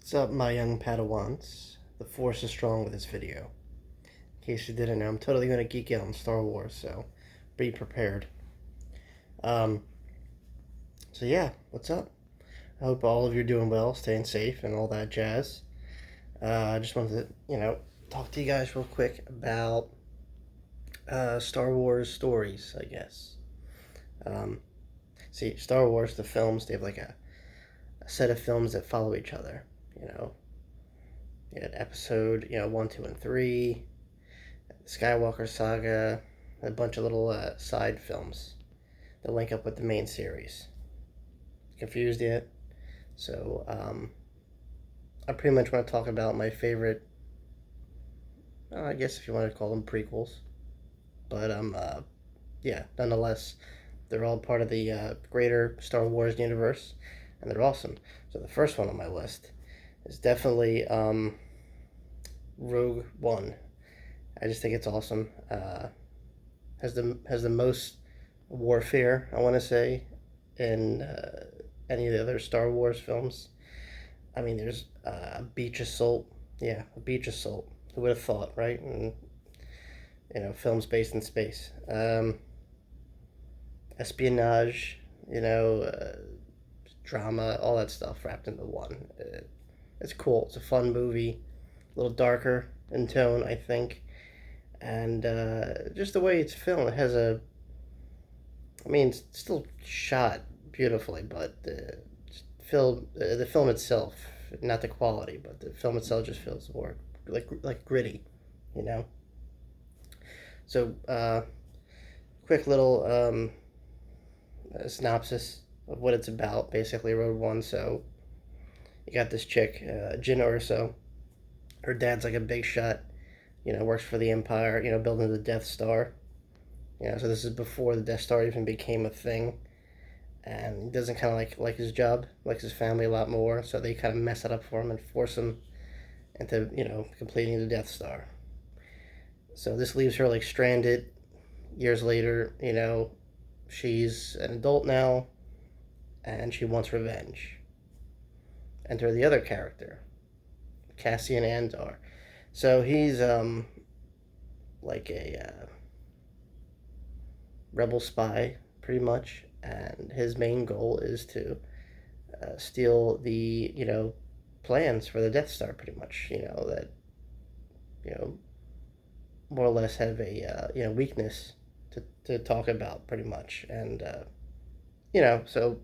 What's up, my young Padawans? The Force is strong with this video. In case you didn't know, I'm totally going to geek out on Star Wars, so be prepared. Um, so yeah, what's up? I hope all of you are doing well, staying safe, and all that jazz. I just wanted to, talk to you guys real quick about Star Wars stories, I guess. Um, See, Star Wars, the films, they have like a set of films that follow each other, you know. You had episode, 1, 2, and 3, the Skywalker saga, a bunch of little side films that link up with the main series. Confused yet? So, I pretty much want to talk about my favorite, I guess if you want to call them prequels. But, yeah, nonetheless, they're all part of the greater Star Wars universe, and they're awesome. So, the first one on my list is definitely Rogue One. I just think it's awesome. Has the most warfare, I want to say, in any of the other Star Wars films. I mean, there's a beach assault. Yeah, a beach assault. Who would have thought, right? And films based in space. Espionage. Drama, all that stuff wrapped into one. It's cool. It's a fun movie. A little darker in tone, I think, and just the way it's filmed, it has it's still shot beautifully, but the film itself, not the quality, but the film itself just feels more like gritty, you know. So, quick little synopsis of what it's about. Basically, Road One. So, you got this chick, Jyn Erso. Her dad's like a big shot, works for the Empire, building the Death Star. So this is before the Death Star even became a thing. And he doesn't kind of like his job, likes his family a lot more. So they kind of mess it up for him and force him into, completing the Death Star. So this leaves her like stranded years later. She's an adult now and she wants revenge. Enter the other character, Cassian Andor. So he's like a rebel spy, pretty much, and his main goal is to steal the plans for the Death Star, pretty much. That you know more or less have a weakness to talk about, pretty much, and so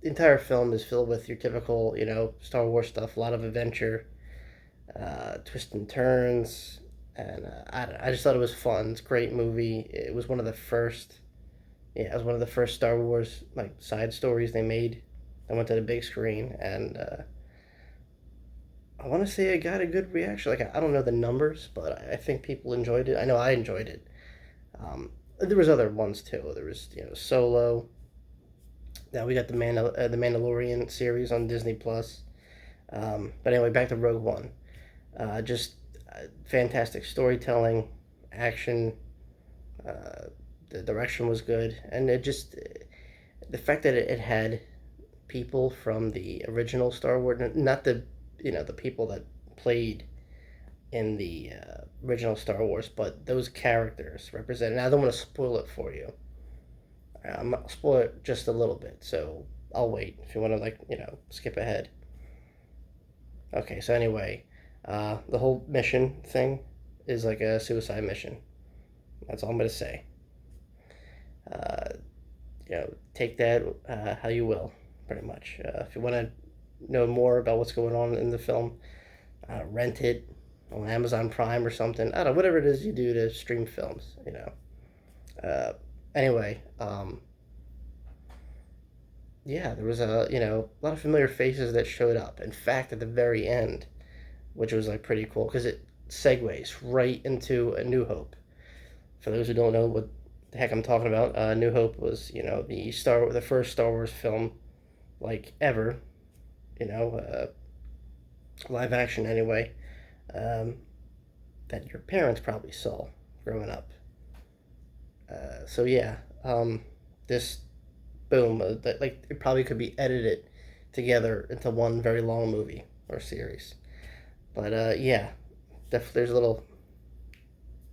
the entire film is filled with your typical Star Wars stuff, a lot of adventure, twists and turns, and I just thought it was fun. It's a great movie. It was one of the first. Yeah, it was one of the first Star Wars like side stories they made. I went to the big screen, and I want to say it got a good reaction. Like I don't know the numbers, but I think people enjoyed it. I know I enjoyed it. There was other ones too. There was Solo. Now we got the Mandalorian series on Disney Plus. But anyway, back to Rogue One. Just fantastic storytelling, action. The direction was good, and it just the fact that it had people from the original Star Wars, not the people that played in the original Star Wars, but those characters represented. Now, I don't want to spoil it for you. I'm gonna spoil it just a little bit, so I'll wait if you want to skip ahead. Okay, so anyway, the whole mission thing is like a suicide mission. That's all I'm gonna say. Uh, Take that how you will, pretty much. If you want to know more about what's going on in the film, rent it on Amazon Prime or something. I don't know, whatever it is you do to stream films. Anyway, yeah, there was a lot of familiar faces that showed up. In fact, at the very end, which was like pretty cool because it segues right into A New Hope. For those who don't know what the heck I'm talking about, New Hope was the first Star Wars film like ever, live action anyway, that your parents probably saw growing up. So yeah, this boom, that like it probably could be edited together into one very long movie. or series. But yeah, definitely there's a little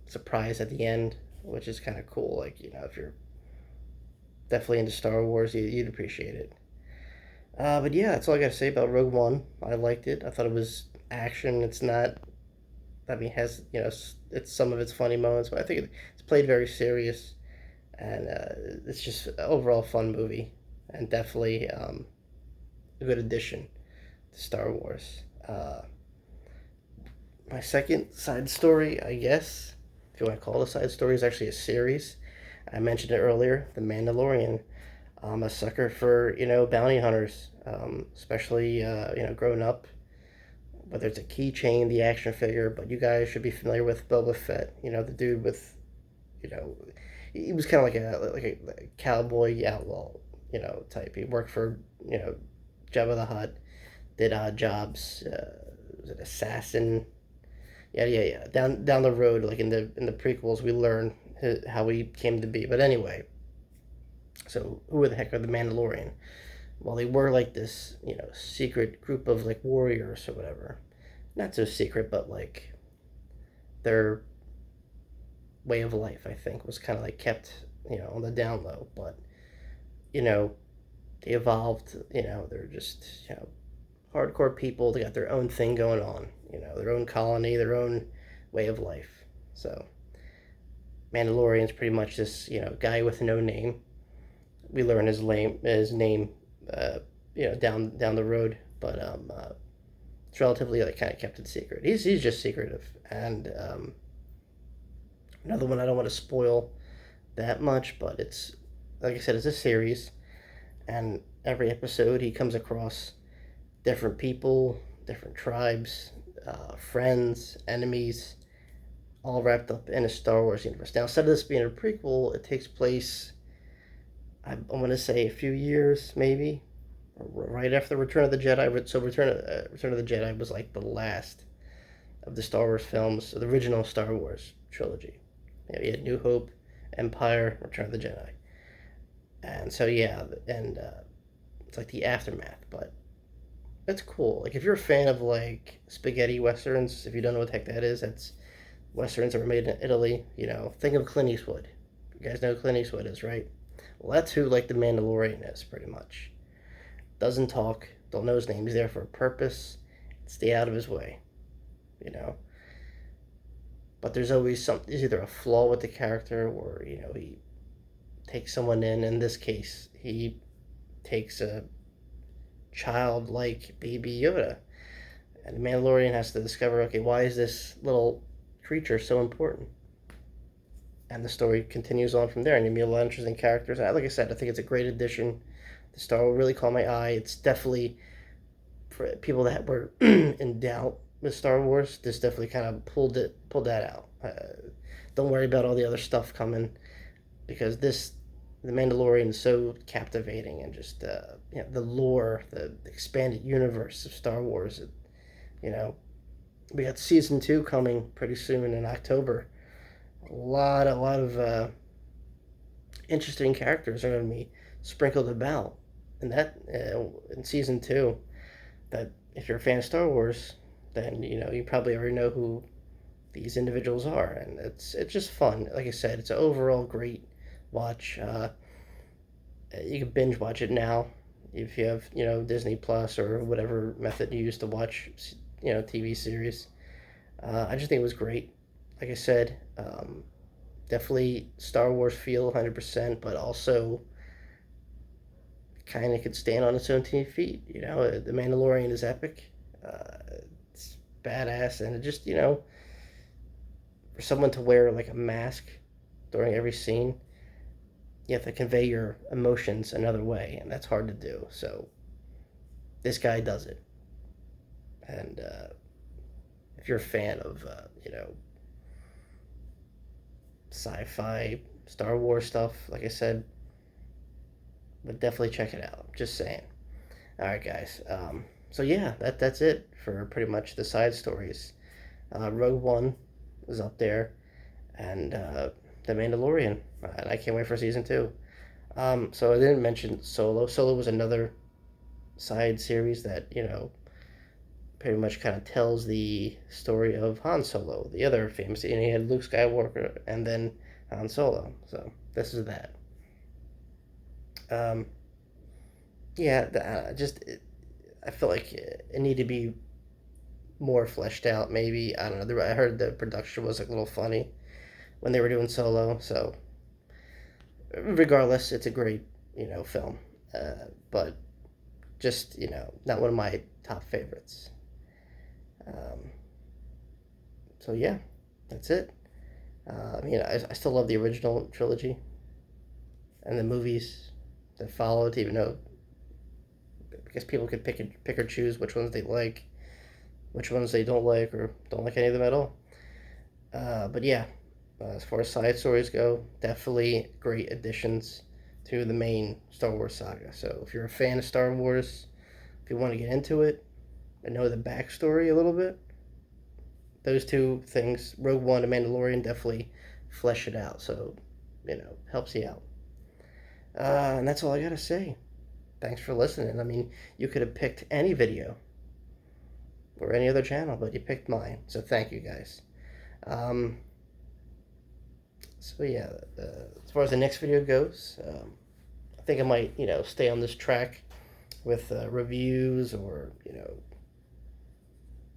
surprise at the end, which is kind of cool. Like, if you're definitely into Star Wars, you'd appreciate it. But yeah, that's all I got to say about Rogue One. I liked it. I thought it was action. It's not. I mean, it has it's some of its funny moments, but I think it's played very serious, and it's just an overall fun movie, and definitely a good addition to Star Wars. My second side story, I guess, if you want to call it a side story, is actually a series. I mentioned it earlier, Themandalorian. I'm a sucker for bounty hunters, especially growing up. Whether it's a keychain, the action figure, but you guys should be familiar with Boba Fett. The dude with you know he was kind of like a cowboy outlaw type. He worked for Jabba the Hutt, did odd jobs. Was it assassin? Yeah. Down the road, like in the prequels, we learn how he came to be. But anyway, so who the heck are the Mandalorian? Well, they were like this, secret group of like warriors or whatever. Not so secret, but like their way of life, I think, was kind of like kept, on the down low. But you know, they evolved. They're just hardcore people. They got their own thing going on. Their own colony, their own way of life. So Mandalorian's pretty much this guy with no name. We learn his name down the road, but it's relatively like kind of kept it secret. He's just secretive, and another one I don't want to spoil that much, but it's like I said, it's a series, and every episode he comes across different people, different tribes, friends, enemies, all wrapped up in a Star Wars universe. Now, instead of this being a prequel, it takes place, I want to say, a few years, maybe, right after Return of the Jedi. So Return of the Jedi was like the last of the Star Wars films, the original Star Wars trilogy. You had New Hope, Empire, Return of the Jedi, and so yeah, and it's like the aftermath. But that's cool. Like if you're a fan of like spaghetti westerns, if you don't know what the heck that is, that's westerns that were made in Italy. Think of Clint Eastwood. You guys know who Clint Eastwood is, right? Well, that's who like the Mandalorian is, pretty much. Doesn't talk, don't know his name. He's there for a purpose. Stay out of his way, you know. But there's always there's either a flaw with the character, or he takes someone in. In this case, he takes a childlike baby Yoda, and the Mandalorian has to discover, okay, why is this little creature so important? And the story continues on from there, and you meet a lot of interesting characters. And like I said, I think it's a great addition. The star will really caught my eye. It's definitely for people that were in doubt with Star Wars. This definitely kind of pulled that out. Don't worry about all the other stuff coming, because the Mandalorian is so captivating, and just the lore, the expanded universe of Star Wars. We got season 2 coming pretty soon in October. A lot of interesting characters are going to be sprinkled about in season 2. That if you're a fan of Star Wars, then you probably already know who these individuals are, and it's just fun. Like I said, it's an overall great watch. You can binge watch it now if you have Disney Plus or whatever method you use to watch TV series. I just think it was great. Like I said, definitely Star Wars feel 100%, but also kind of could stand on its own 2 feet. The Mandalorian is epic. It's badass, and it just for someone to wear like a mask during every scene, you have to convey your emotions another way, and that's hard to do. So this guy does it, and if you're a fan of sci-fi Star Wars stuff, like I said, but definitely check it out. Just saying. All right, guys. So yeah, that's it for pretty much the side stories. Rogue One is up there, and The Mandalorian, and I can't wait for season 2. So I didn't mention Solo. Solo was another side series that pretty much kind of tells the story of Han Solo, the other famous. And he had Luke Skywalker and then Han Solo. So this is that. Um, yeah, I feel like it needed to be more fleshed out. Maybe I don't know. I heard the production was like a little funny when they were doing Solo. So regardless, it's a great film, but just not one of my top favorites. Um, so yeah, that's it. I still love the original trilogy and the movies that followed, even though because people could pick or choose which ones they like, which ones they don't like, or don't like any of them at all. But yeah, as far as side stories go, definitely great additions to the main Star Wars saga. So if you're a fan of Star Wars, if you want to get into it and know the backstory a little bit, those two things, Rogue One and Mandalorian, definitely flesh it out. So, helps you out. And that's all I gotta say. Thanks for listening. I mean, you could have picked any video or any other channel, but you picked mine. So thank you guys. Um, so yeah, as far as the next video goes, I think I might, stay on this track with reviews or,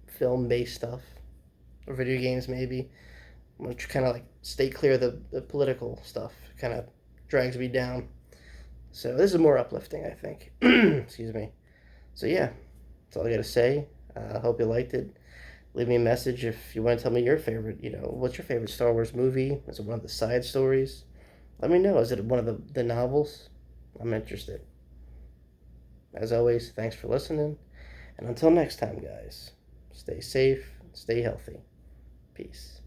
film-based stuff or video games maybe. I'm going to kind of like stay clear of the political stuff. Kind of drags me down. So this is more uplifting, I think. Excuse me. So yeah, that's all I got to say. I hope you liked it. Leave me a message if you want to tell me your favorite, what's your favorite Star Wars movie? Is it one of the side stories? Let me know. Is it one of the novels? I'm interested. As always, thanks for listening. And until next time, guys, stay safe, stay healthy. Peace.